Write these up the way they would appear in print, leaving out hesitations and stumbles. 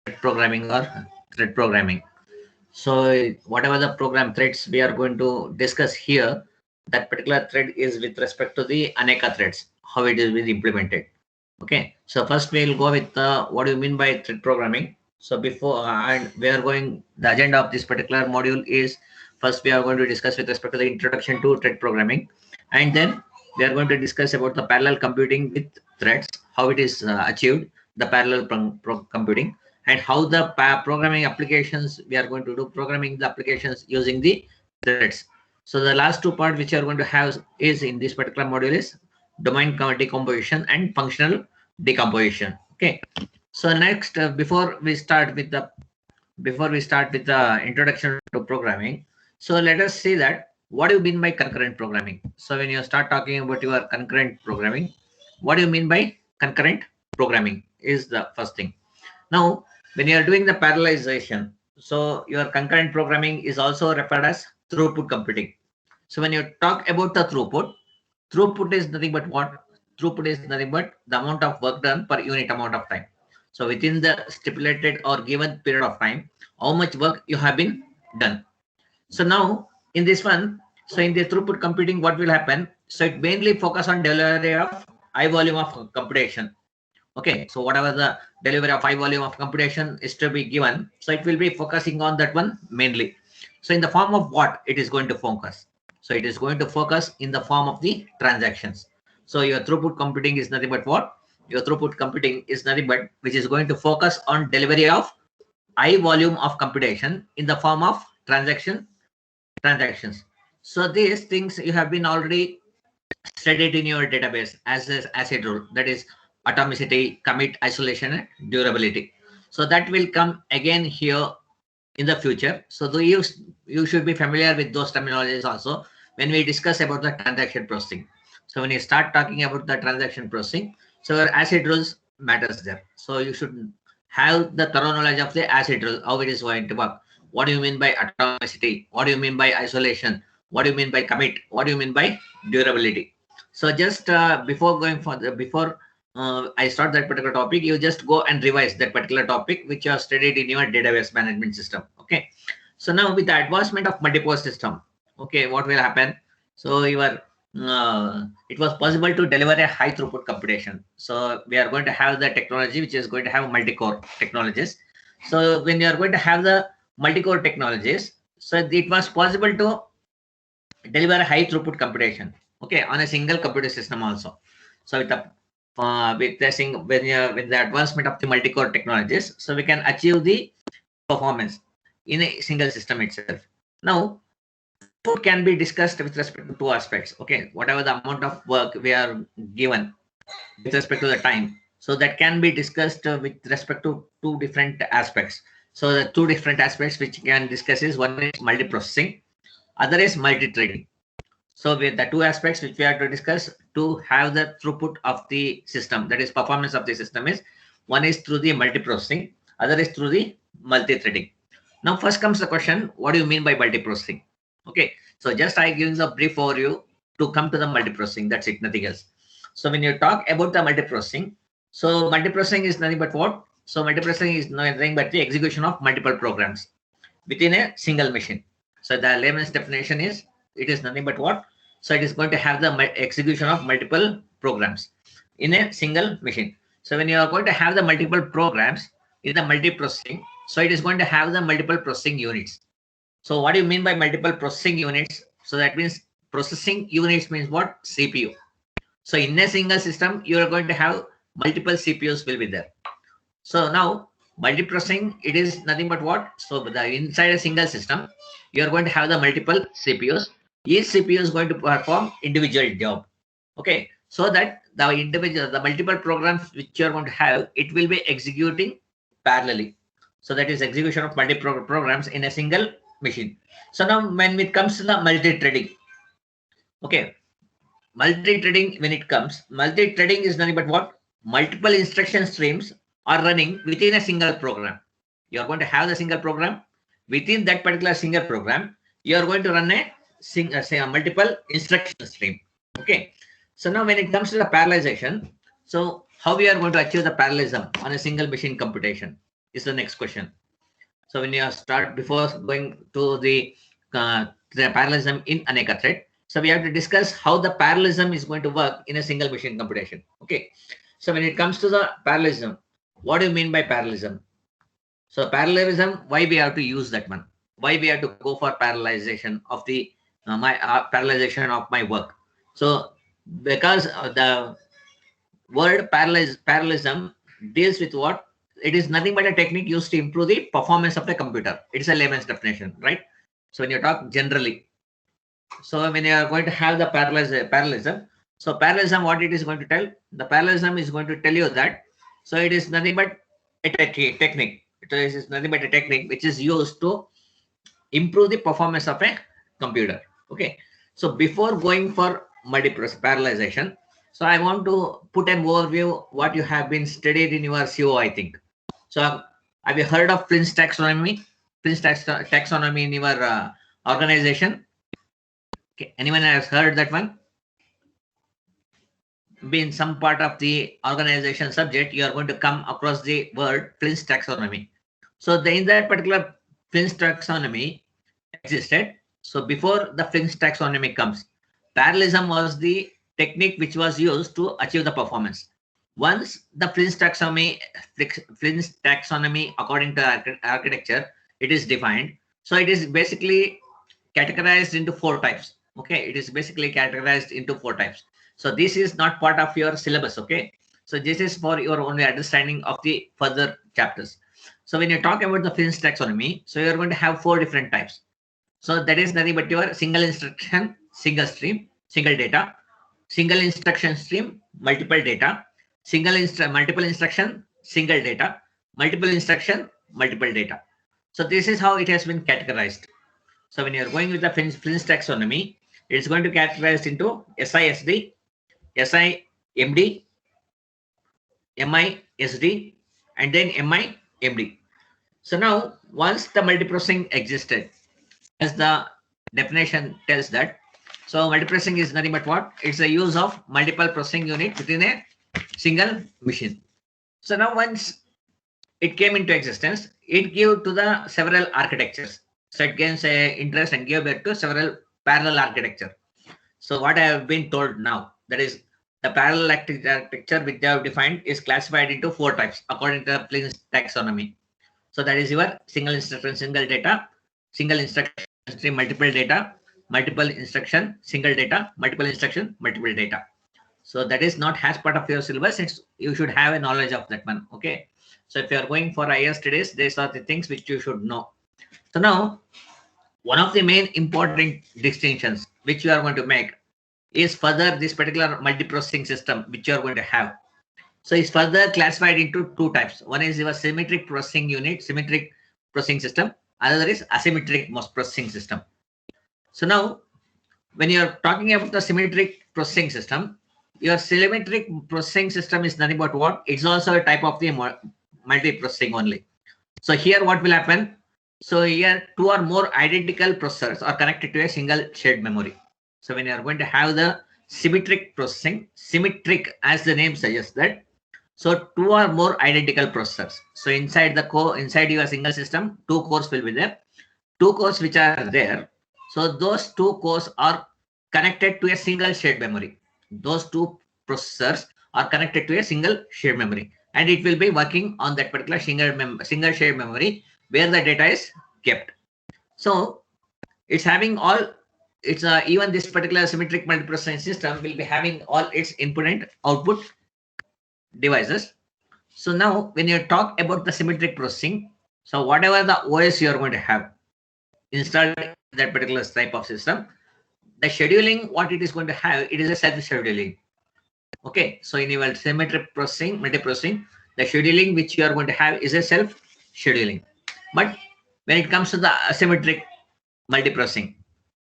programming or thread programming. So whatever the program threads we are going to discuss here, that particular thread is with respect to the Aneka threads, how it is being implemented. Okay, so first we'll go with what do you mean by thread programming. So before and we are going, the agenda of this particular module is first we are going to discuss with respect to the introduction to thread programming, and then we are going to discuss about the parallel computing with threads, how it is achieved, the parallel computing, and how the programming applications we are going to do programming the applications using the threads. So the last two part which you are going to have is in this particular module is domain decomposition and functional decomposition. Okay, so next before we start with the introduction to programming, so let us see that what do you mean by concurrent programming. So when you start talking about your concurrent programming, what do you mean by concurrent programming is the first thing. Now when you are doing the parallelization, so your concurrent programming is also referred as throughput computing. So when you talk about the throughput is nothing but what? Throughput is nothing but the amount of work done per unit amount of time. So within the stipulated or given period of time, how much work you have been done. So now in this one, so in the throughput computing, what will happen? So it mainly focus on delivery of high volume of computation. Okay, so whatever the delivery of high volume of computation is to be given, so it will be focusing on that one mainly. So in the form of what it is going to focus? So it is going to focus in the form of the transactions. So your throughput computing is nothing but what? Your throughput computing is nothing but which is going to focus on delivery of high volume of computation in the form of transactions. So these things you have been already studied in your database as a rule, that is atomicity, commit, isolation, and durability. So that will come again here in the future. So you should be familiar with those terminologies also when we discuss about the transaction processing. So when you start talking about the transaction processing, so your acid rules matters there. So you should have the thorough knowledge of the acid rule, how it is going to work. What do you mean by atomicity? What do you mean by isolation? What do you mean by commit? What do you mean by durability? So just before going for the before I start that particular topic, you just go and revise that particular topic which you have studied in your database management system. Okay. So now with the advancement of multiple system, okay, what will happen? So it was possible to deliver a high throughput computation. So we are going to have the technology which is going to have multi-core technologies. So when you are going to have the multi-core technologies, so it was possible to deliver a high throughput computation, okay, on a single computer system also. So with the with the advancement of the multi-core technologies, so we can achieve the performance in a single system itself. Now throughput can be discussed with respect to two aspects. Okay, whatever the amount of work we are given with respect to the time, so that can be discussed with respect to two different aspects. So the two different aspects which we can discuss is one is multiprocessing, other is multi-threading. So with the two aspects which we have to discuss to have the throughput of the system, that is performance of the system, is one is through the multiprocessing, other is through the multi-threading. Now first comes the question, what do you mean by multiprocessing? Okay, so just I give a brief overview to come to the multiprocessing, that's it, nothing else. So when you talk about the multiprocessing, so multiprocessing is nothing but what? So multiprocessing is nothing but the execution of multiple programs within a single machine. So the layman's definition is it is nothing but what? So it is going to have the execution of multiple programs in a single machine. So when you are going to have the multiple programs in the multiprocessing, so it is going to have the multiple processing units. So what do you mean by multiple processing units? So that means processing units means what? CPU. So in a single system, you are going to have multiple CPUs will be there. So now multiprocessing, it is nothing but what? So the inside a single system, you are going to have the multiple CPUs. Each CPU is going to perform individual job. Okay, so that the multiple programs which you are going to have, it will be executing parallelly. So that is execution of multiple programs in a single machine. So now when it comes to the multi-threading, okay, multi-threading when it comes, multi-threading is nothing but what? Multiple instruction streams are running within a single program. You are going to have the single program. Within that particular single program, you are going to run a multiple instruction stream. Okay. So now when it comes to the parallelization, so how we are going to achieve the parallelism on a single machine computation? is the next question. So when you start, before going to the parallelism in Aneka thread, so we have to discuss how the parallelism is going to work in a single machine computation. Okay. So when it comes to the parallelism, what do you mean by parallelism? So parallelism, why we have to use that one? Why we have to go for parallelization of the parallelization of my work? So because the word parallelism deals with what? It is nothing but a technique used to improve the performance of the computer. It's a layman's definition, right? So when you talk generally, so when you are going to have the parallelism, so parallelism, what it is going to tell? The parallelism is going to tell you that, so it is nothing but a technique. It is nothing but a technique which is used to improve the performance of a computer. Okay. So before going for parallelization, so I want to put an overview what you have been studied in your CO, I think. So have you heard of Flint's taxonomy? Flint's taxonomy in your organization? Okay. Anyone has heard that one? Being some part of the organization subject, you are going to come across the word Flint's taxonomy. So in that particular Flint's taxonomy existed. So before the Flint's taxonomy comes, parallelism was the technique which was used to achieve the performance. Once the Flint's taxonomy according to architecture, it is defined. So it is basically categorized into 4 types. Okay, it is basically categorized into 4 types. So this is not part of your syllabus. Okay, so this is for your only understanding of the further chapters. So when you talk about the Flint's taxonomy, so you're going to have 4 different types. So that is nothing but your single instruction, single stream, single data, single instruction stream, multiple data, multiple instruction, single data, multiple instruction, multiple data. So this is how it has been categorized. So when you're going with the Flint's taxonomy, it's going to categorize into SISD, SIMD, MISD, and then MIMD. So now, once the multiprocessing existed, as the definition tells that, so multiprocessing is nothing but what? It's the use of multiple processing unit within a single machine. So now once it came into existence, it gave to the several architectures. So it gains a interest and gave birth to several parallel architecture. So what I have been told now, that is the parallel architecture which they have defined is classified into 4 types according to the Flint's taxonomy. So that is your single instruction, single data, single instruction stream, multiple data, multiple instruction, single data, multiple instruction, multiple data. So that is not as part of your syllabus. You should have a knowledge of that one. Okay. So if you are going for IS studies, these are the things which you should know. So now, one of the main important distinctions which you are going to make is further this particular multiprocessing system which you are going to have. So it's further classified into 2 types. One is your symmetric processing unit, symmetric processing system. Another is asymmetric processing system. So now, when you're talking about the symmetric processing system, your symmetric processing system is nothing but what? It's also a type of the multiprocessing only. So here what will happen? So here 2 or more identical processors are connected to a single shared memory. So when you are going to have the symmetric processing, symmetric as the name suggests that, so 2 or more identical processors. So inside inside your single system, 2 cores will be there. 2 cores which are there. So those 2 cores are connected to a single shared memory. Those 2 processors are connected to a single shared memory, and it will be working on that particular single shared memory where the data is kept. So it's having all, it's even this particular symmetric multiprocessing system will be having all its input and output devices. So now when you talk about the symmetric processing, so whatever the OS you are going to have installed in that particular type of system, the scheduling, what it is going to have, it is a self-scheduling. Okay, so in your symmetric processing, multiprocessing, the scheduling which you are going to have is a self-scheduling. But when it comes to the asymmetric multiprocessing,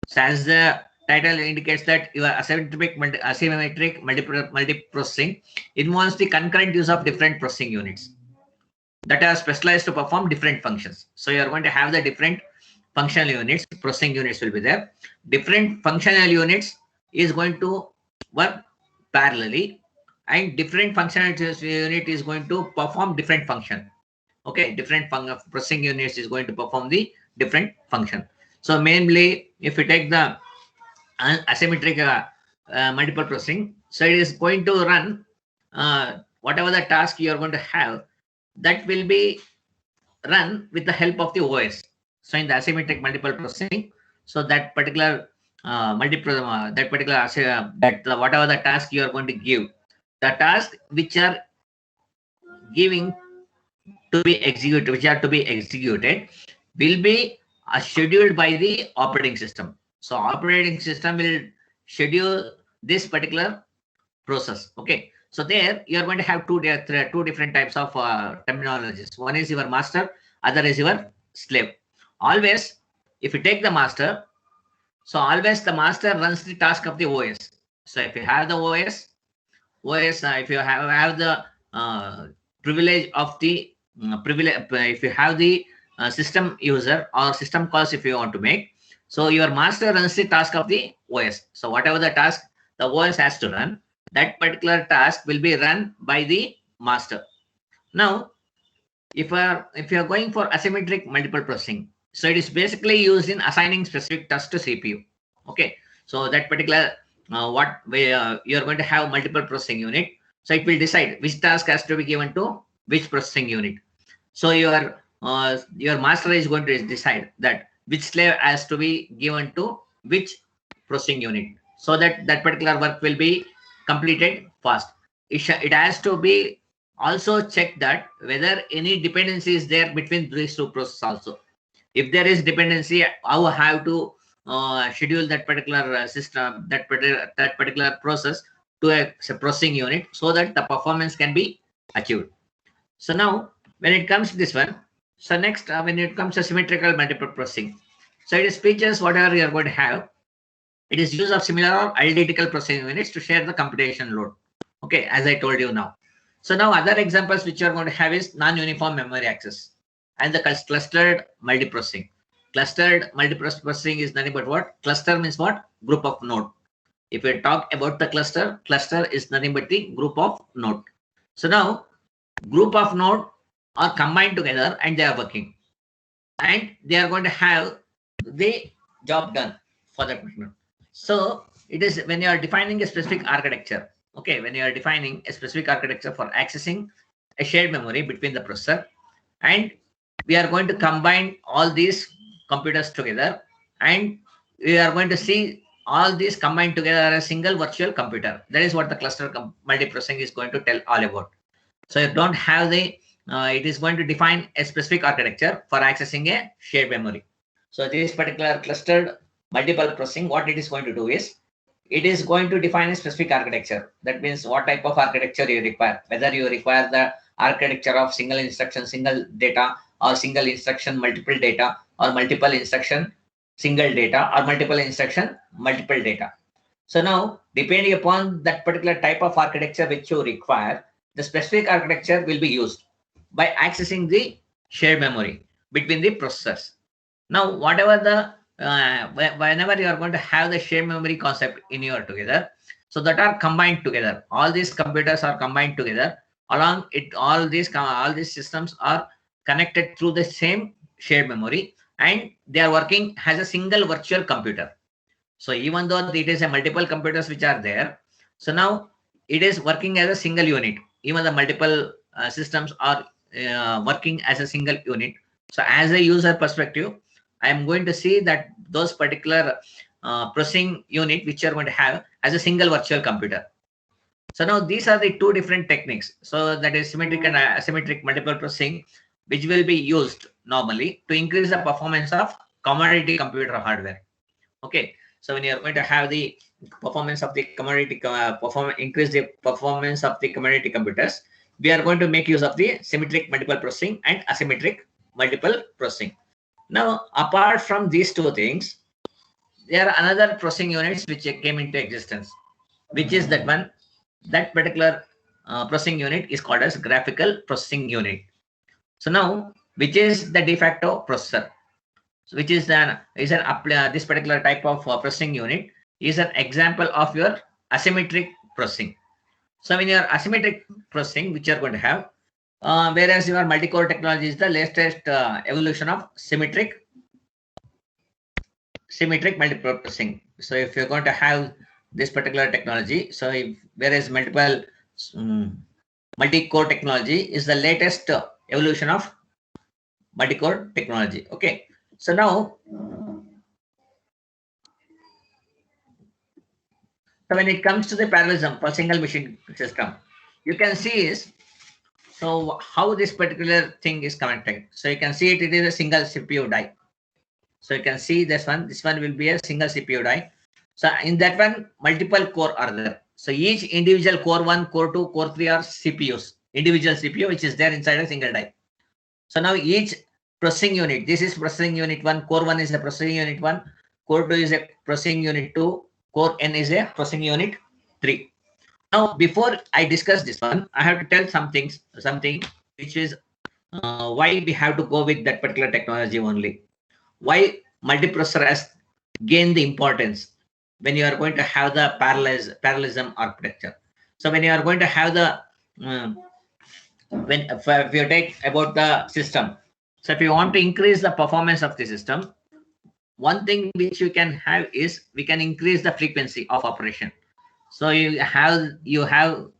so as the title indicates that your asymmetric multiprocessing involves the concurrent use of different processing units that are specialized to perform different functions. So you are going to have the different functional units, processing units will be there. Different functional units is going to work parallelly, and different functional unit is going to perform different function. Okay, different processing units is going to perform the different function. So mainly, if you take the asymmetric multiple processing, so it is going to run whatever the task you are going to have, that will be run with the help of the OS. So in the asymmetric multiple processing, so that particular that particular whatever the task you are going to give, the task which are giving to be executed, which are to be executed, will be scheduled by the operating system. So operating system will schedule this particular process. Okay, so there you are going to have two different types of terminologies. One is your master, other is your slave. Always, if you take the master, so always the master runs the task of the OS. So if you have the OS, if you have the privilege of the if you have the system user or system calls if you want to make, so your master runs the task of the OS. So whatever the task the OS has to run, that particular task will be run by the master. Now, if you are going for asymmetric multiple processing, so it is basically used in assigning specific tasks to CPU. Okay, so that particular what way you are going to have multiple processing unit, so it will decide which task has to be given to which processing unit. So your master is going to decide that which slave has to be given to which processing unit, so that that particular work will be completed fast. It has to be also check that whether any dependency is there between these two processes also. If there is dependency, how have to schedule that particular system, that particular process to a processing unit, so that the performance can be achieved. So now, when it comes to this one, so next, when it comes to symmetrical multiple processing, so it is features whatever you are going to have. It is use of similar or identical processing units to share the computation load. Okay, as I told you now. So now other examples which you are going to have is non-uniform memory access and the clustered multiprocessing. Clustered multiprocessing is nothing but what? Cluster means what? Group of node. If we talk about the cluster, cluster is nothing but the group of node. So now group of node are combined together and they are working, and they are going to have the job done for that node. So it is when you are defining a specific architecture. Okay, when you are defining a specific architecture for accessing a shared memory between the processor, and we are going to combine all these computers together, and we are going to see all these combined together as a single virtual computer. That is what the cluster multiprocessing is going to tell all about. So you don't have the it is going to define a specific architecture for accessing a shared memory. So this particular clustered multiple processing, what it is going to do is, it is going to define a specific architecture. That means what type of architecture you require, whether you require the architecture of single instruction, single data, or single instruction, multiple data, or multiple instruction, single data, or multiple instruction, multiple data. So now, depending upon that particular type of architecture which you require, the specific architecture will be used by accessing the shared memory between the processors. Now, whatever the whenever you are going to have the shared memory concept in your together, so that are combined together. All these computers are combined together. Along it, all these systems are connected through the same shared memory, and they are working as a single virtual computer. So even though it is a multiple computers which are there, so now it is working as a single unit. Even the multiple systems are working as a single unit. So as a user perspective, I am going to see that those particular processing unit which you are going to have as a single virtual computer. So now these are the two different techniques. So that is symmetric and asymmetric multiple processing, which will be used normally to increase the performance of commodity computer hardware. Okay, so when you are going to have the performance of the commodity increase the performance of the commodity computers, we are going to make use of the symmetric multiple processing and asymmetric multiple processing. Now, apart from these two things, there are another processing units which came into existence, which is that one. That particular processing unit is called as graphical processing unit. So now, which is the de facto processor? So which is this particular type of processing unit is an example of your asymmetric processing. So when your asymmetric processing, which you are going to have, Whereas your multi-core technology is the latest evolution of symmetric multiprocessing. So if you're going to have this particular technology, so if, whereas um, multi-core technology is the latest evolution of multi-core technology. Okay. So now, so when it comes to the parallelism for single machine system, you can see is so how this particular thing is connected. So you can see it is a single CPU die. So you can see this one. This one will be a single CPU die. So in that one, multiple core are there. So each individual core 1, core 2, core 3 are CPUs, individual CPU, which is there inside a single die. So now each processing unit, this is processing unit 1, core 1 is a processing unit 1, core 2 is a processing unit 2, core N is a processing unit 3. Now, before I discuss this one, I have to tell something which is why we have to go with that particular technology only. Why multiprocessor has gained the importance when you are going to have the parallelism architecture. So when you are going to have the if you take about the system, so if you want to increase the performance of the system, one thing which you can have is we can increase the frequency of operation. So you have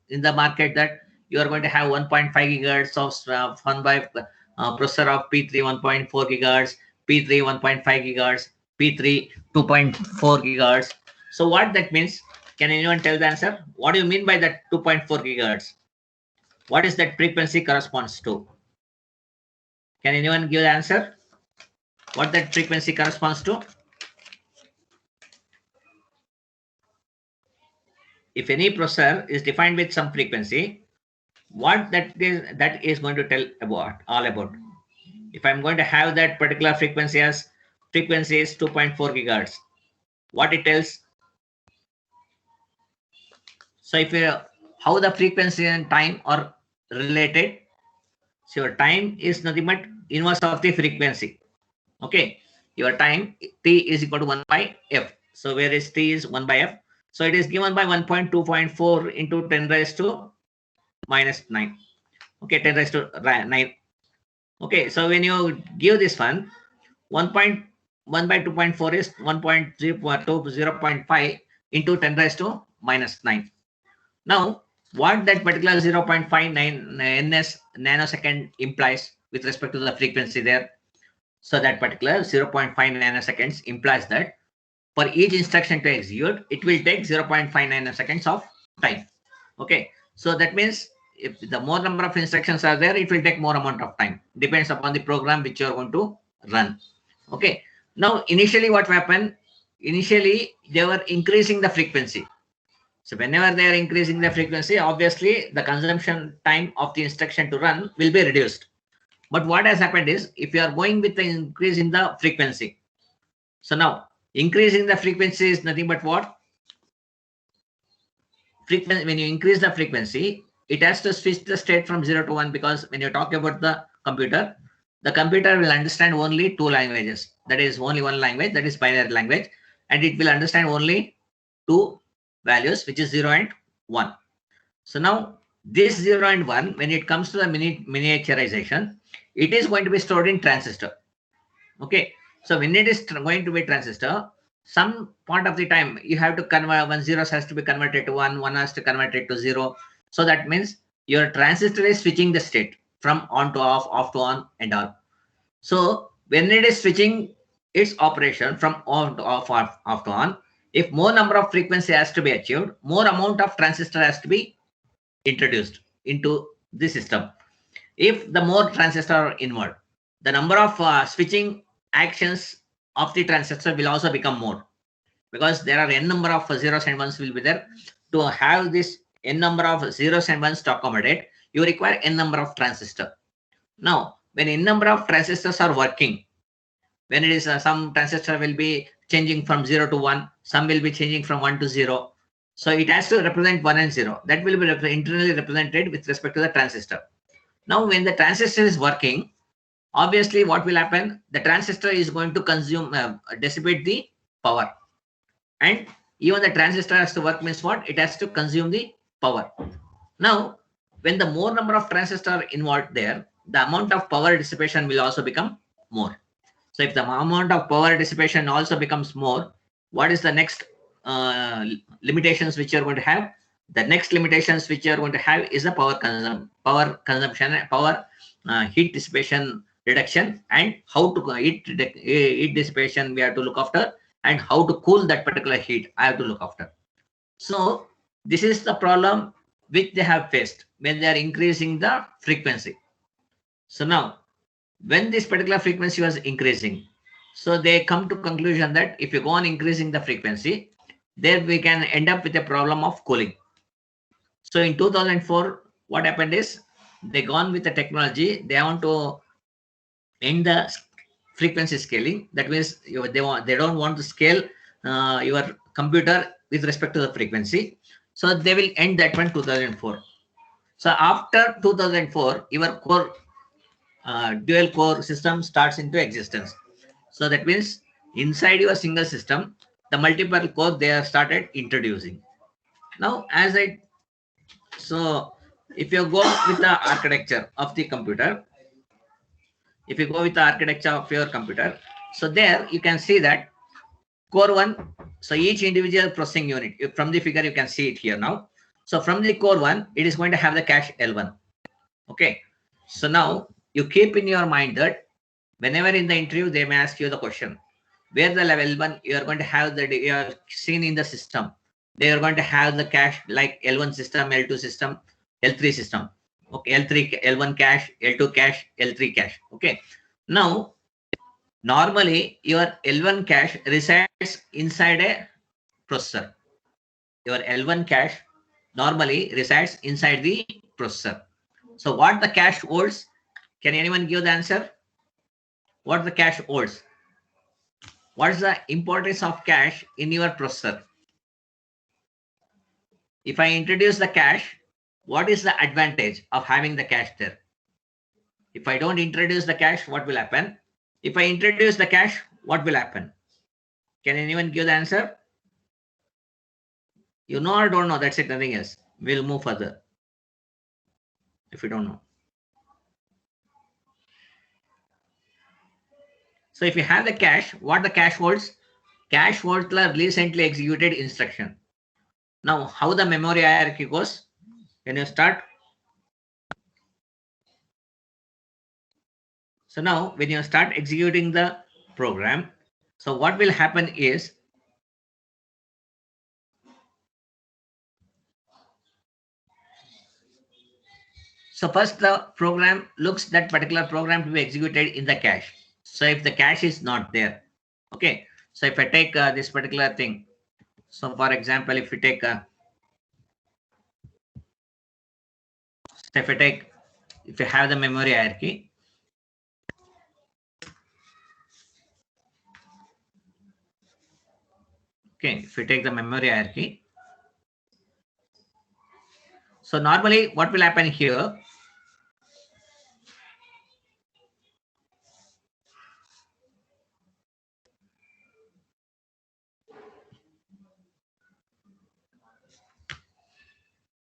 in the market that you are going to have 1.5 gigahertz of one by processor of P3 1.4 gigahertz, P3 1.5 gigahertz, P3 2.4 gigahertz. So what that means? Can anyone tell the answer? What do you mean by that 2.4 gigahertz? What is that frequency corresponds to? Can anyone give the answer? What that frequency corresponds to? If any processor is defined with some frequency, what that is going to tell about all about. If I'm going to have that particular frequency as frequency is 2.4 gigahertz, what it tells. So if you how the frequency and time are related, so your time is nothing but inverse of the frequency. Okay, your time t is equal to 1 by f. So where is t is 1 by f. So it is given by 1.2.4 into 10 raised to minus 9. Okay, 10 raised to 9. Okay, so when you give this one, 1.1 by 2.4 is 1.0 to 0.5 into 10 raised to minus 9. Now, what that particular 0.59 ns nanosecond implies with respect to the frequency there. So that particular 0.5 nanoseconds implies that for each instruction to execute, it will take 0.5 nanoseconds of time. Okay, so that means if the more number of instructions are there, it will take more amount of time. Depends upon the program which you are going to run. Okay, now initially what happened? Initially they were increasing the frequency. So whenever they are increasing the frequency, obviously the consumption time of the instruction to run will be reduced. But what has happened is if you are going with the increase in the frequency, so now increasing the frequency is nothing but what? Frequency, when you increase the frequency, it has to switch the state from 0 to 1, because when you talk about the computer will understand only two languages. That is only one language, that is binary language, and it will understand only two values, which is 0 and 1. So now this 0 and 1, when it comes to the miniaturization, it is going to be stored in transistor. Okay, so when it is going to be transistor, some point of the time you have to convert, one zeros has to be converted to one has to convert it to 0. So that means your transistor is switching the state from on to off to on and all. So when it is switching its operation from on to off to on, if more number of frequency has to be achieved, more amount of transistor has to be introduced into the system. If the more transistor are involved, the number of switching actions of the transistor will also become more, because there are n number of zeros and ones will be there. To have this n number of zeros and ones to accommodate, you require n number of transistor. Now, when n number of transistors are working, when it is some transistor will be changing from 0 to 1, some will be changing from 1 to 0. So it has to represent 1 and 0. That will be internally represented with respect to the transistor. Now, when the transistor is working, obviously what will happen? The transistor is going to consume, dissipate the power. And even the transistor has to work means what? It has to consume the power. Now, when the more number of transistors are involved there, the amount of power dissipation will also become more. So if the amount of power dissipation also becomes more, what is the next limitations which you're going to have? The next limitations which you're going to have is the power consumption, power heat dissipation reduction, and how to heat dissipation we have to look after, and how to cool that particular heat I have to look after. So this is the problem which they have faced when they are increasing the frequency. So now, when this particular frequency was increasing, so they come to conclusion that if you go on increasing the frequency, then we can end up with a problem of cooling. So in 2004, what happened is they gone with the technology. They want to end the frequency scaling. That means they don't want to scale your computer with respect to the frequency. So they will end that one 2004. So after 2004, your core dual core system starts into existence. So that means inside your single system, the multiple core they are started introducing. Now, so if you go with the architecture of the computer, if you go with the architecture of your computer, so there you can see that core 1, so each individual processing unit, from the figure you can see it here now. So from the core 1, it is going to have the cache L1. Okay. So now you keep in your mind that whenever in the interview they may ask you the question, where the level L1 you are going to have the you are seen in the system. They are going to have the cache like L1 system, L2 system, L3 system. Okay, L3, L1 cache, L2 cache, L3 cache. Okay. Now, normally your L1 cache resides inside a processor. Your L1 cache normally resides inside the processor. So what the cache holds? Can anyone give the answer? What the cache holds? What is the importance of cache in your processor? If I introduce the cache, what is the advantage of having the cache there? If I don't introduce the cache, what will happen? If I introduce the cache, what will happen? Can anyone give the answer? You know or don't know, that's it, nothing else. We'll move further if you don't know. So if you have the cache, what the cache holds? Cache holds the recently executed instruction. Now, how the memory hierarchy goes? When you start. So now, when you start executing the program, so what will happen is, so first the program looks that particular program to be executed in the cache. So if the cache is not there, okay. So if I take this particular thing, so for example, if you take, if you have the memory hierarchy, okay, if you take the memory hierarchy, so normally what will happen here?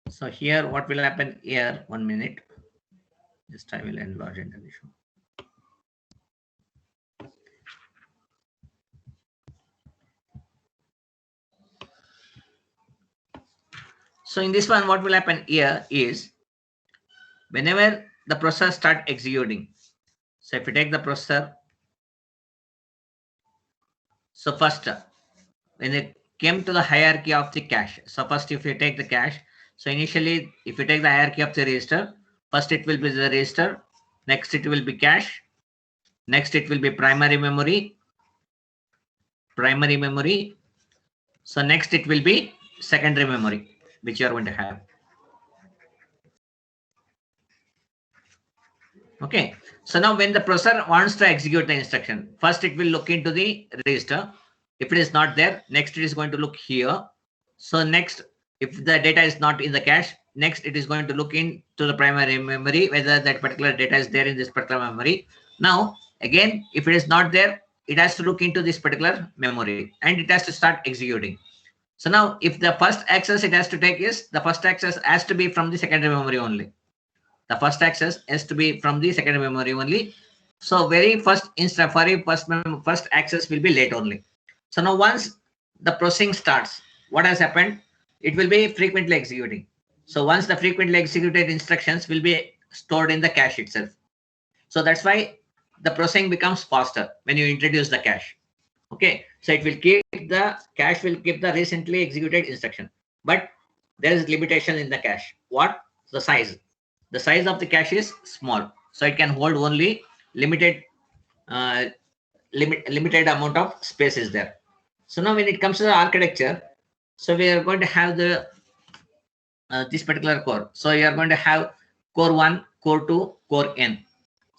So here, what will happen here? 1 minute. Just I will enlarge into the show. So in this one, what will happen here is whenever the processor start executing. So if you take the processor, so first when it came to the hierarchy of the cache. So first, if you take the cache, so initially, if you take the hierarchy of the register, first it will be the register, next it will be cache, next it will be primary memory. So next it will be secondary memory, which you are going to have. Okay. So now when the processor wants to execute the instruction, first it will look into the register. If it is not there, next it is going to look here. So next, if the data is not in the cache, next it is going to look into the primary memory, whether that particular data is there in this particular memory. Now, again, if it is not there, it has to look into this particular memory and it has to start executing. So now, if the first access it has to take is, the first access has to be from the secondary memory only. The first access has to be from the secondary memory only. So very first first access will be late only. So now once the processing starts, what has happened? It will be frequently executing. So once the frequently executed instructions will be stored in the cache itself. So that's why the processing becomes faster when you introduce the cache. Okay, so it will keep the cache will keep the recently executed instruction, but there is limitation in the cache. What? The size. The size of the cache is small, so it can hold only limited limited amount of space is there. So now when it comes to the architecture, so we are going to have the this particular core. So you are going to have core 1, core 2, core n.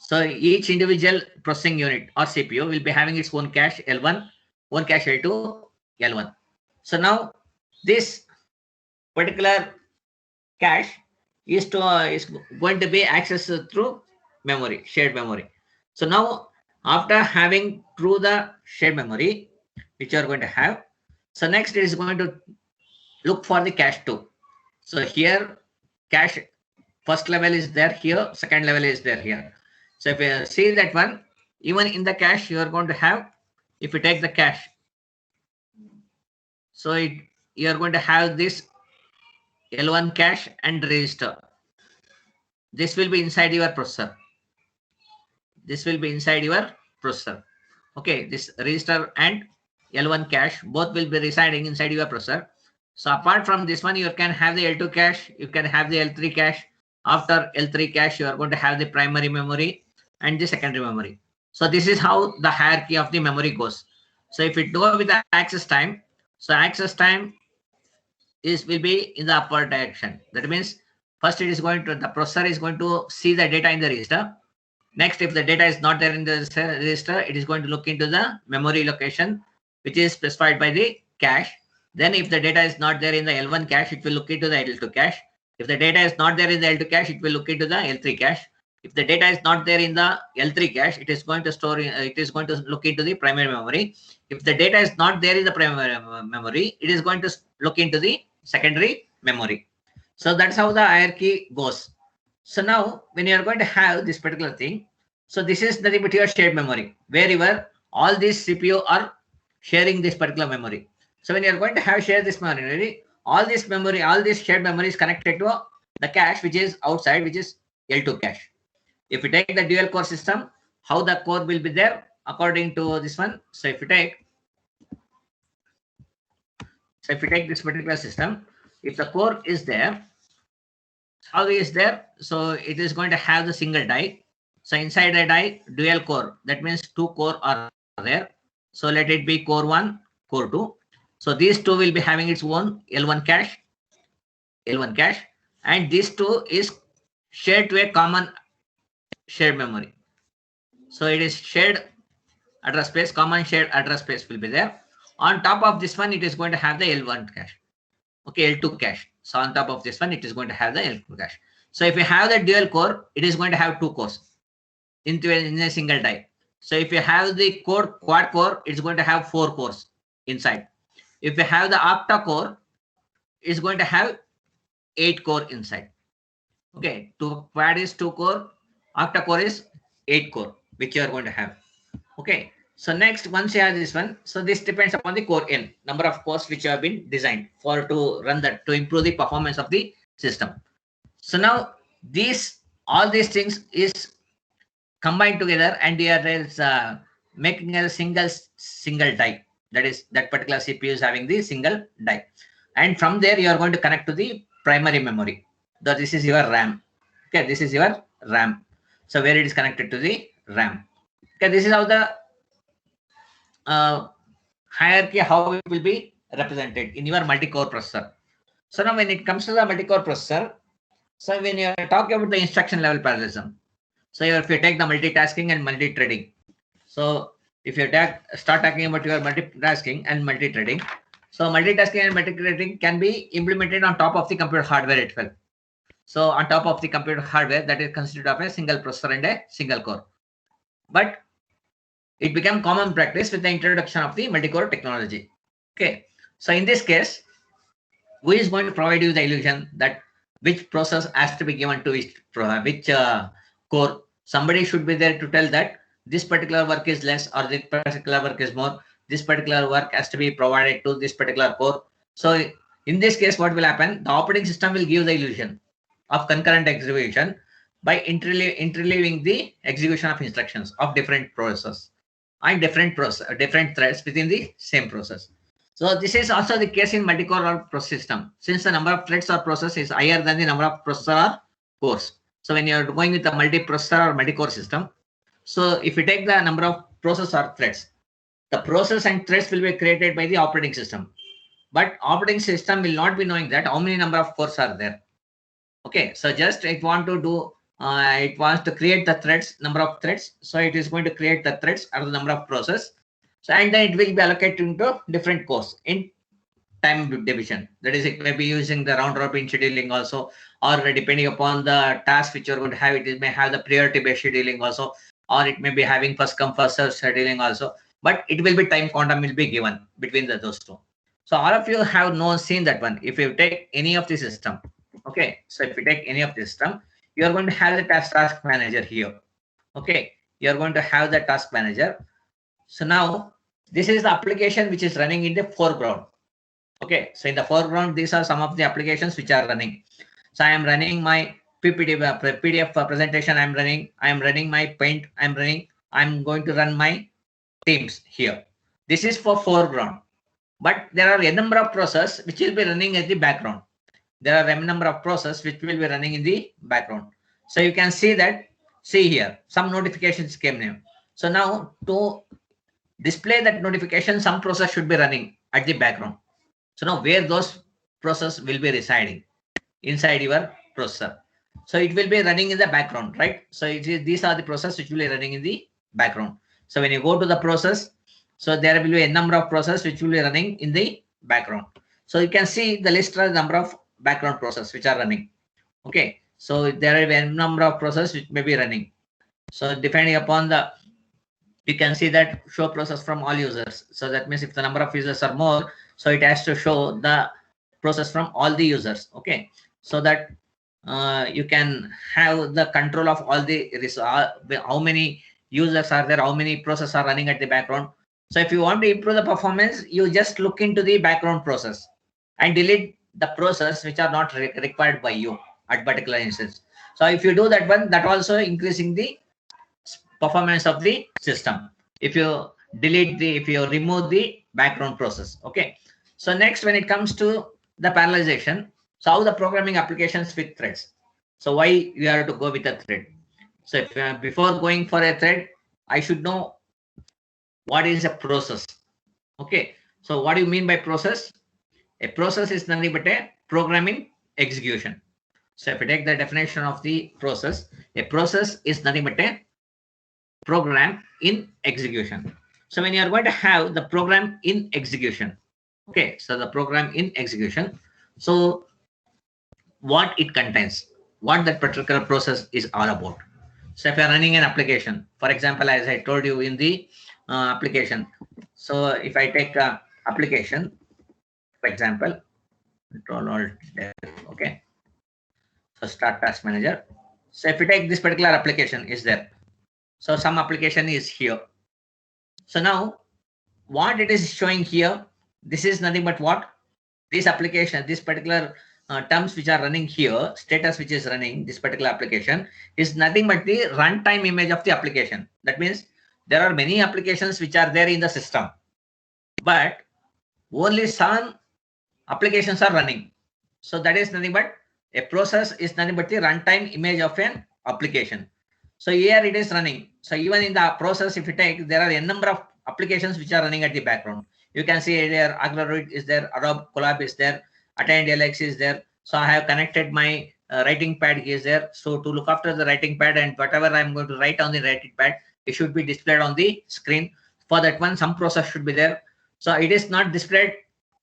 So each individual processing unit or CPU will be having its own cache L1, one cache L2, L1. So now this particular cache is going to be accessed through memory, shared memory. So now after having through the shared memory, which you are going to have, so next it is going to look for the cache 2. So here cache first level is there here, second level is there here. So if you see that one, even in the cache you are going to have, if you take the cache, so you are going to have this L1 cache and register. This will be inside your processor. This will be inside your processor. Okay, this register and L1 cache both will be residing inside your processor. So apart from this one, you can have the L2 cache, you can have the L3 cache. After L3 cache, you are going to have the primary memory and the secondary memory. So this is how the hierarchy of the memory goes. So if it go with the access time, so access time will be in the upward direction. That means first the processor is going to see the data in the register. Next, if the data is not there in the register, it is going to look into the memory location, which is specified by the cache. Then if the data is not there in the L1 cache, it will look into the L2 cache. If the data is not there in the L2 cache, it will look into the L3 cache. If the data is not there in the L3 cache, it is going to look into the primary memory. If the data is not there in the primary memory, it is going to look into the secondary memory. So that's how the hierarchy goes. So now when you are going to have this particular thing, so this is the your shared memory, wherever all these CPU are sharing this particular memory. So when you are going to have share this memory, all this shared memory is connected to the cache which is outside, which is L2 cache. If you take the dual core system, how the core will be there according to this one. So if you take this particular system, if the core is there, how is there? So it is going to have the single die. So inside the die, dual core, that means two core are there. So let it be core 1, core 2. So these two will be having its own L1 cache, and these two is shared to a common shared memory. So it is shared address space, common shared address space will be there. On top of this one, it is going to have the L1 cache. Okay, L2 cache. So on top of this one, it is going to have the L2 cache. So if you have the dual core, it is going to have two cores in a single die. So if you have the quad core, it's going to have 4 cores inside. If you have the octa core, it's going to have 8 core inside. Okay, quad is 2 core, octa core is 8 core, which you are going to have. Okay, so next, once you have this one, so this depends upon the core n, number of cores which have been designed to run that, to improve the performance of the system. So now all these things is combined together, and we are making a single die. That is, that particular CPU is having the single die, and from there you are going to connect to the primary memory. So this is your RAM. Okay, this is your RAM. So where it is connected to the RAM. Okay, this is how the hierarchy, how it will be represented in your multi-core processor. So now when it comes to the multi-core processor, so when you talk about the instruction level parallelism, so if you take the multitasking and multi-threading, so if you start talking about your multitasking and multi-threading, so multitasking and multi-threading can be implemented on top of the computer hardware itself. So on top of the computer hardware, that is constituted of a single processor and a single core. But it became common practice with the introduction of the multi-core technology. Okay, so in this case, who is going to provide you the illusion that which process has to be given to which core. Somebody should be there to tell that this particular work is less or this particular work is more. This particular work has to be provided to this particular core. So in this case, what will happen? The operating system will give the illusion of concurrent execution by interleaving the execution of instructions of different processes and different threads within the same process. So this is also the case in multi-core or process system, since the number of threads or process is higher than the number of processor or cores. So when you are going with a multiprocessor or multi-core system, so if you take the number of process or threads, the process and threads will be created by the operating system. But operating system will not be knowing that how many number of cores are there. Okay, so just it wants to create the threads, number of threads. So it is going to create the threads or the number of process. So and then it will be allocated into different cores in time division. That is, it may be using the round robin scheduling also, or depending upon the task which you're going to have, it may have the priority based scheduling also, or it may be having first come first serve scheduling also. But it will be time quantum will be given between those two. So all of you have seen that one. If you take any of the system, okay. So if you take any of the system, you are going to have the task manager here. Okay, you are going to have the task manager. So now this is the application which is running in the foreground. Okay, so in the foreground, these are some of the applications which are running. So I am running my PDF presentation. I am running my Paint. I'm going to run my Teams here. This is for foreground. But there are a number of processes which will be running at the background. There are a number of processes which will be running in the background. So you can see here, some notifications came in. So now to display that notification, some process should be running at the background. So now where those processes will be residing inside your processor. So it will be running in the background, right? So these are the processes which will be running in the background. So when you go to the process, so there will be a number of processes which will be running in the background. So you can see the list of the number of background processes which are running. Okay, so there are a number of processes which may be running. So depending upon you can see that show process from all users. So that means if the number of users are more, so it has to show the process from all the users. Okay, so that you can have the control of all the how many users are there, how many processes are running at the background. So if you want to improve the performance, you just look into the background process and delete the process which are not required by you at particular instance. So if you do that one, that also increasing the performance of the system. If you remove the background process. Okay. So next, when it comes to the parallelization, so how the programming applications with threads. So why you have to go with a thread? So if before going for a thread, I should know what is a process. Okay, so what do you mean by process? A process is nothing but a programming execution. So if you take the definition of the process, a process is nothing but a program in execution. So when you are going to have the program in execution, okay, so the program in execution, so what it contains, what that particular process is all about. So if you are running an application, for example, as I told you in the application. So if I take application, for example, Control Alt F, okay. So start task manager. So if you take this particular application is there. So some application is here. So now what it is showing here, this is nothing but what? This application, this particular terms which are running here, status which is running, this particular application is nothing but the runtime image of the application. That means there are many applications which are there in the system, but only some applications are running. So that is nothing but a process is nothing but the runtime image of an application. So here it is running. So even in the process, if you take, there are a number of applications which are running at the background. You can see there, Accelerate is there, Adobe Collab is there, Attend LX is there. So I have connected my writing pad is there. So to look after the writing pad and whatever I'm going to write on the writing pad, it should be displayed on the screen. For that one, some process should be there. So it is not displayed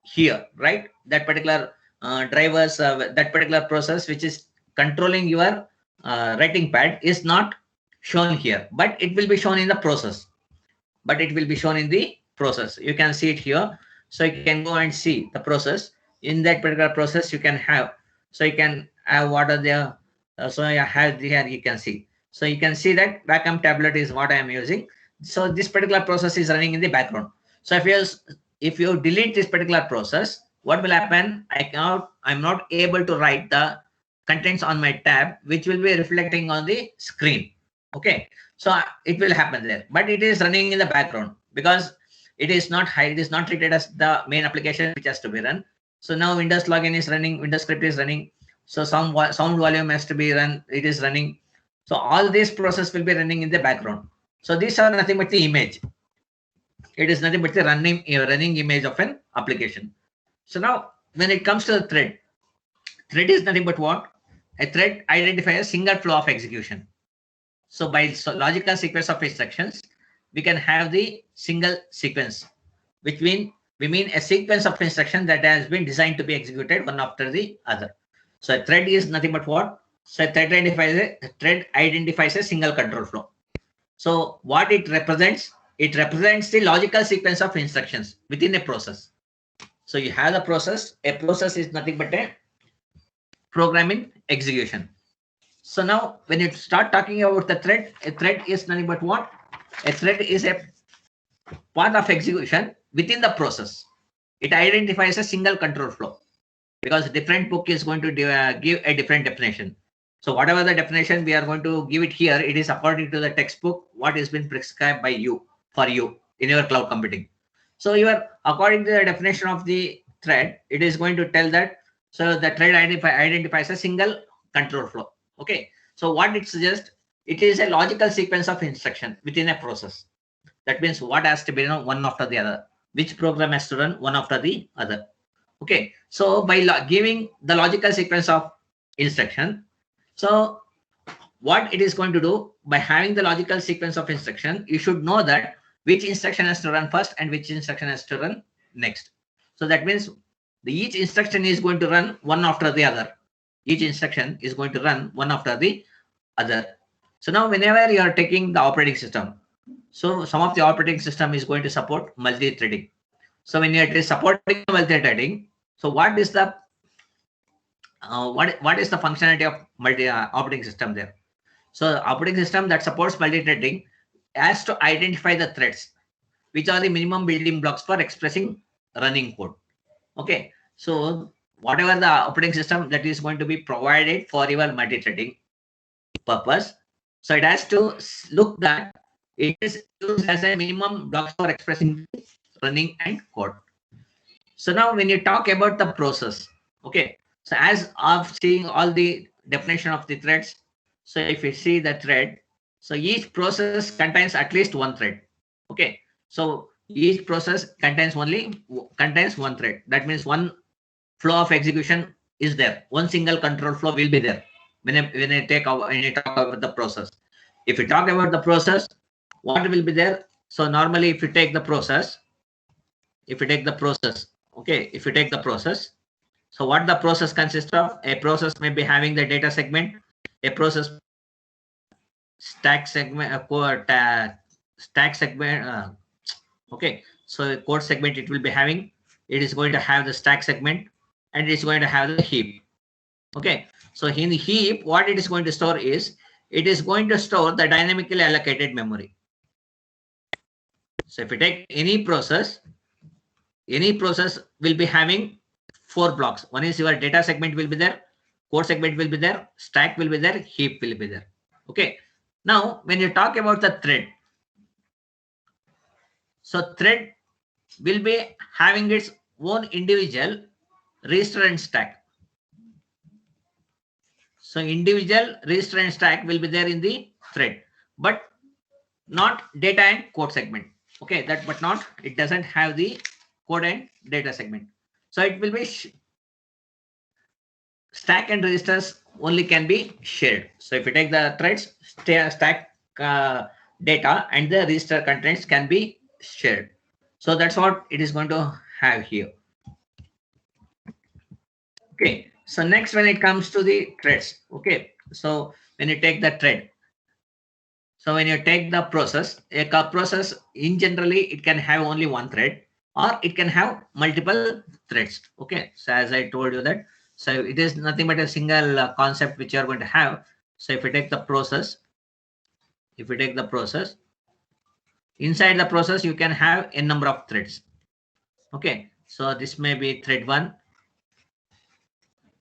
here, right? That particular drivers, that particular process which is controlling your writing pad is not shown here, but it will be shown in the process. But it will be shown in the process. You can see it here. So you can go and see the process. In that particular process, you can have, so you can what are the so I have here you can see. So you can see that backup tablet is what I am using. So this particular process is running in the background. So if you delete this particular process, what will happen? I'm not able to write the contents on my tab, which will be reflecting on the screen. Okay, so it will happen there, but it is running in the background because it is not high. It is not treated as the main application which has to be run. So now Windows login is running, Windows script is running. So some sound volume has to be run. It is running. So all this process will be running in the background. So these are nothing but the image. It is nothing but the running image of an application. So now when it comes to the thread is nothing but what? A thread identifies a single flow of execution. So by logical sequence of instructions, we can have the single sequence, which we mean a sequence of instructions that has been designed to be executed one after the other. So a thread is nothing but what? So a thread identifies a single control flow. So what it represents the logical sequence of instructions within a process. So you have the process. A process is nothing but a program in execution. So now when you start talking about the thread, a thread is nothing but what? A thread is a part of execution within the process. It identifies a single control flow because different book is going to give a different definition. So whatever the definition we are going to give it here, it is according to the textbook, what has been prescribed by you for you in your cloud computing. So according to the definition of the thread, it is going to tell that, so the thread identifies a single control flow. Okay. So what it suggests, it is a logical sequence of instruction within a process. That means what has to be run one after the other, which program has to run one after the other. Okay. So by giving the logical sequence of instruction, so what it is going to do, by having the logical sequence of instruction, you should know that which instruction has to run first and which instruction has to run next. So that means each instruction is going to run one after the other. Each instruction is going to run one after the other. So now whenever you are taking the operating system, so some of the operating system is going to support multi-threading. So when it is supporting multi-threading, so what is the what is the functionality of operating system there? So operating system that supports multi-threading has to identify the threads, which are the minimum building blocks for expressing running code. Okay. So whatever the operating system that is going to be provided for your multi-threading purpose, so it has to look that it is used as a minimum blocks for expressing running and code. So now when you talk about the process, okay, so as of seeing all the definition of the threads, so if you see the thread, so each process contains at least one thread. Okay, so each process contains one thread. That means one flow of execution is there. One single control flow will be there when you talk about the process. If you talk about the process, what will be there? So normally, if you take the process, okay, if you take the process, so what the process consists of? A process may be having the data segment, a process stack segment, stack segment. Okay, so a code segment it will be having. It is going to have the stack segment, and it is going to have the heap. Okay, so in the heap, what it is going to store is, it is going to store the dynamically allocated memory. So if you take any process will be having 4 blocks. One is your data segment will be there, code segment will be there, stack will be there, heap will be there. Okay. Now, when you talk about the thread, so thread will be having its own individual register and stack. So individual register and stack will be there in the thread, but not data and code segment. Okay, it doesn't have the code and data segment. So it will be stack and registers only can be shared. So if you take the threads, stack data and the register contents can be shared. So that's what it is going to have here. Okay. So next, when it comes to the threads, okay. So when you take the thread, so when you take the process, a process in generally it can have only one thread, or it can have multiple threads. Okay. So as I told you that, So it is nothing but a single concept which you are going to have. So if you take the process, inside the process you can have a number of threads. Okay, so this may be thread 1,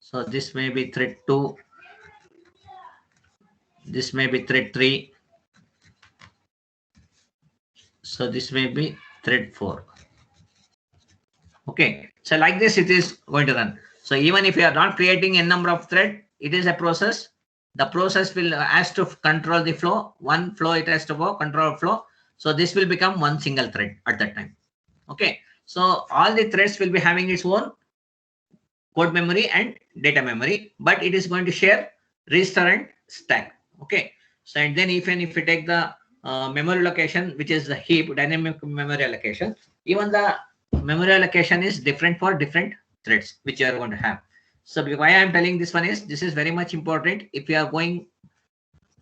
so this may be thread 2, this may be thread 3, so this may be thread 4. Okay, so like this it is going to run. So even if you are not creating a number of thread, it is a process. The process will has to control the flow. One flow it has to go, control flow. So this will become one single thread at that time. Okay, so all the threads will be having its own code memory and data memory, but it is going to share register and stack. Okay, so and then even if you take the memory location, which is the heap dynamic memory allocation, even the memory allocation is different for different threads which you are going to have. So why I am telling this one is, this is very much important if you are going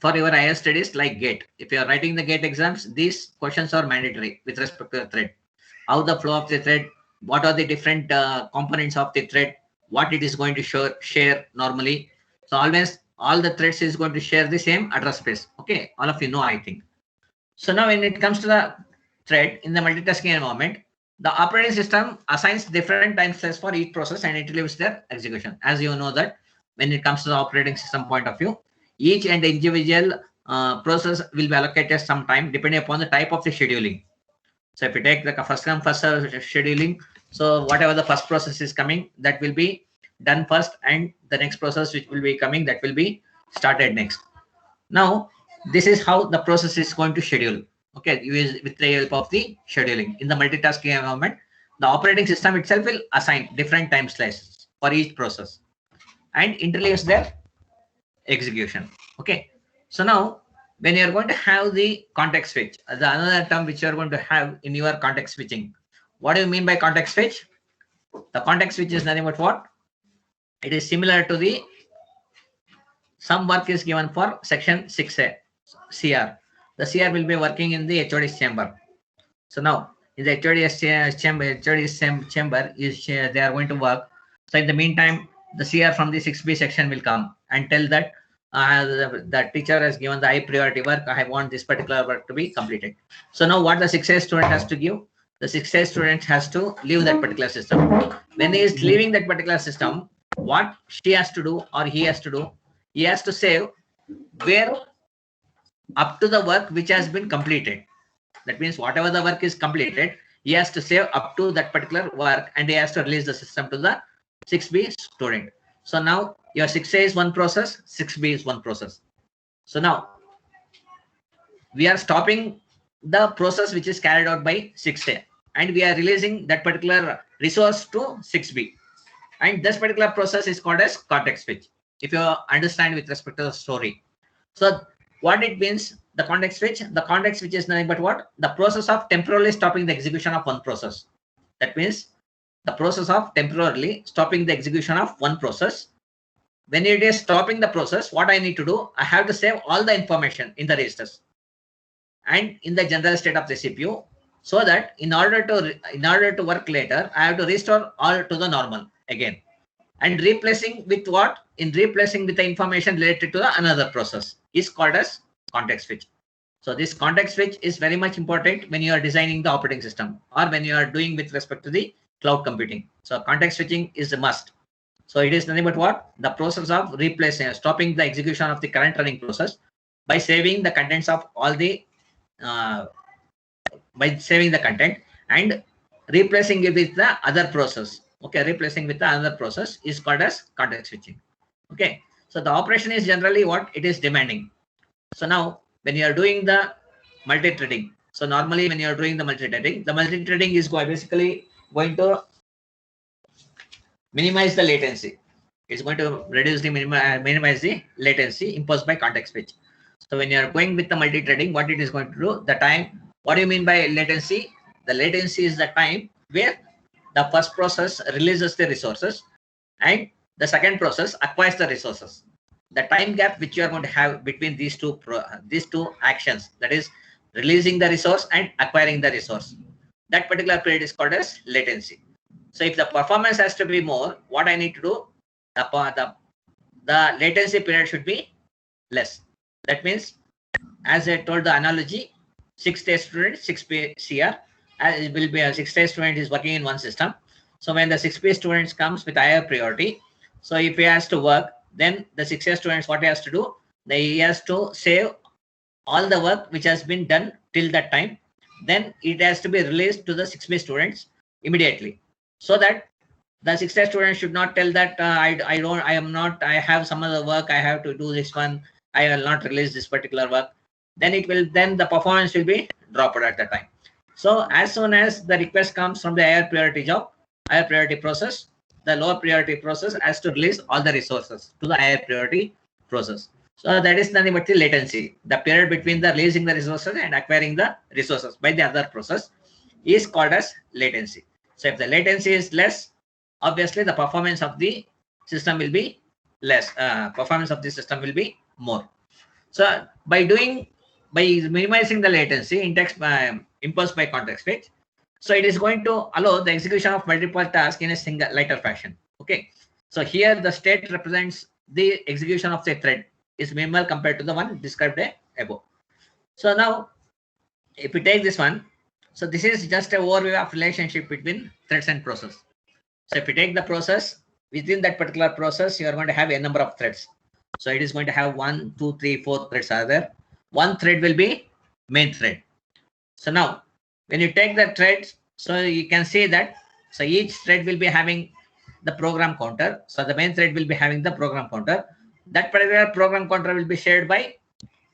for your higher studies like GATE. If you are writing the GATE exams, these questions are mandatory with respect to the thread. How the flow of the thread, what are the different components of the thread, what it is going to share normally. So always all the threads is going to share the same address space. Okay, all of you know, I think. So now when it comes to the thread in the multitasking environment, the operating system assigns different time slices for each process and it leaves their execution. As you know that when it comes to the operating system point of view, each and individual process will be allocated some time depending upon the type of the scheduling. So if you take the first come first serve scheduling, so whatever the first process is coming, that will be done first, and the next process which will be coming, that will be started next. Now this is how the process is going to schedule. Okay, with the help of the scheduling in the multitasking environment, the operating system itself will assign different time slices for each process and interleaves their execution. Okay, so now when you are going to have the context switch, the another term which you are going to have in your context switching, what do you mean by context switch? The context switch is nothing but what? It is similar to the some work is given for section 6A CR. The CR will be working in the HOD's chamber. So now in the HOD's chamber is they are going to work. So in the meantime, the CR from the 6B section will come and tell that the teacher has given the high priority work. I want this particular work to be completed. So now what the 6A student has to give? The 6A student has to leave that particular system. When he is leaving that particular system, what she has to do or he has to do? He has to save where up to the work which has been completed. That means whatever the work is completed, he has to save up to that particular work and he has to release the system to the 6B student. So now your 6A is one process, 6B is one process. So now we are stopping the process which is carried out by 6A and we are releasing that particular resource to 6B. And this particular process is called as context switch, if you understand with respect to the story. So what it means, the context switch is nothing but what? The process of temporarily stopping the execution of one process. That means the process of temporarily stopping the execution of one process. When it is stopping the process, what I need to do, I have to save all the information in the registers and in the general state of the CPU, so that in order to work later, I have to restore all to the normal again. And replacing with what? In replacing with the information related to the another process is called as context switch. So this context switch is very much important when you are designing the operating system or when you are doing with respect to the cloud computing. So context switching is a must. So it is nothing but what? The process of replacing, stopping the execution of the current running process by saving the contents of all the and replacing it with the other process. Okay, replacing with the other process is called as context switching. Okay, so the operation is generally what? It is demanding. So now when you are doing the multi-threading, so normally when you are doing the multi-threading is basically going to minimize the latency. It's going to reduce the minimize the latency imposed by context switch. So when you are going with the multi-threading, what it is going to do, the time, what do you mean by latency? The latency is the time where the first process releases the resources and the second process acquires the resources. The time gap which you are going to have between these two actions, that is releasing the resource and acquiring the resource, that particular period is called as latency. So if the performance has to be more, what I need to do, the latency period should be less. That means, as I told the analogy, 6-day student, 6P CR, as it will be a 6-day student is working in one system. So when the 6P students comes with higher priority, so if he has to work, then the 6A students, what he has to do, he has to save all the work which has been done till that time. Then it has to be released to the 6B students immediately, so that the 6A students should not tell that I have some other work, I have to do this one, I will not release this particular work. Then the performance will be dropped at that time. So as soon as the request comes from the higher priority job, higher priority process, the lower priority process has to release all the resources to the higher priority process. So that is nothing but the latency. The period between the releasing the resources and acquiring the resources by the other process is called as latency. So if the latency is less, obviously the performance of the system will be less. Performance of the system will be more. So by minimizing the latency imposed by context switch, so it is going to allow the execution of multiple tasks in a single lighter fashion. Okay. So here the state represents the execution of the thread is minimal compared to the one described above. So now, if we take this one, so this is just an overview of relationship between threads and process. So if you take the process, within that particular process, you are going to have a number of threads. So it is going to have 1, 2, 3, 4 threads are there. One thread will be main thread. So now, when you take the threads, so you can see that, so each thread will be having the program counter. So the main thread will be having the program counter. That particular program counter will be shared by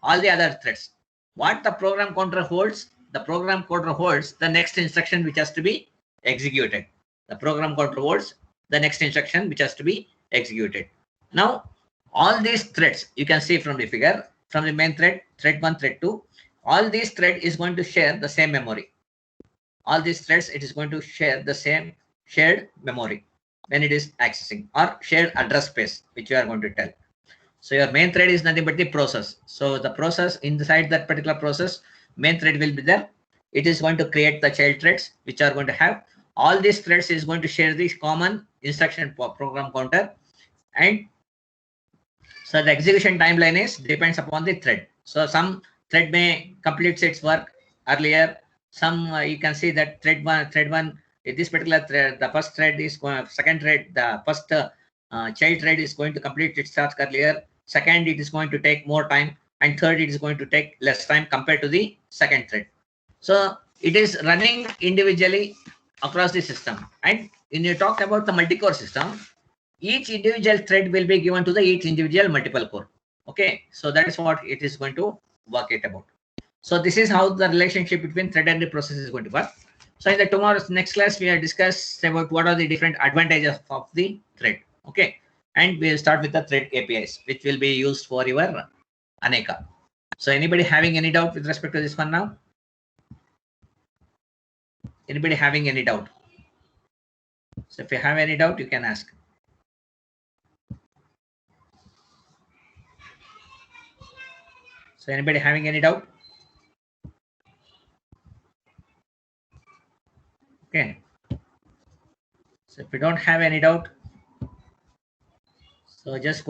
all the other threads. What the program counter holds, the program counter holds the next instruction which has to be executed. The program counter holds the next instruction which has to be executed. Now, all these threads, you can see from the figure, from the main thread, thread 1, thread 2, all these thread is going to share the same memory. All these threads, it is going to share the same shared memory when it is accessing, or shared address space, which you are going to tell. So your main thread is nothing but the process. So the process, inside that particular process, main thread will be there. It is going to create the child threads, which are going to have all these threads is going to share this common instruction program counter. And so the execution timeline is depends upon the thread. So some thread may complete its work earlier. Some you can see that thread one, this particular thread, the first thread is going, second thread, the first child thread is going to complete its task earlier. Second, it is going to take more time, and third, it is going to take less time compared to the second thread. So it is running individually across the system. And when you talk about the multi-core system, each individual thread will be given to the each individual multiple core. Okay, so that is what it is going to work it about. So this is how the relationship between thread and the process is going to work. So in the tomorrow's next class, we will discuss about what are the different advantages of the thread. Okay, and we'll start with the thread APIs, which will be used for your Aneka. So anybody having any doubt with respect to this one now? Anybody having any doubt? So if you have any doubt, you can ask. So anybody having any doubt? Okay. So if you don't have any doubt, so just go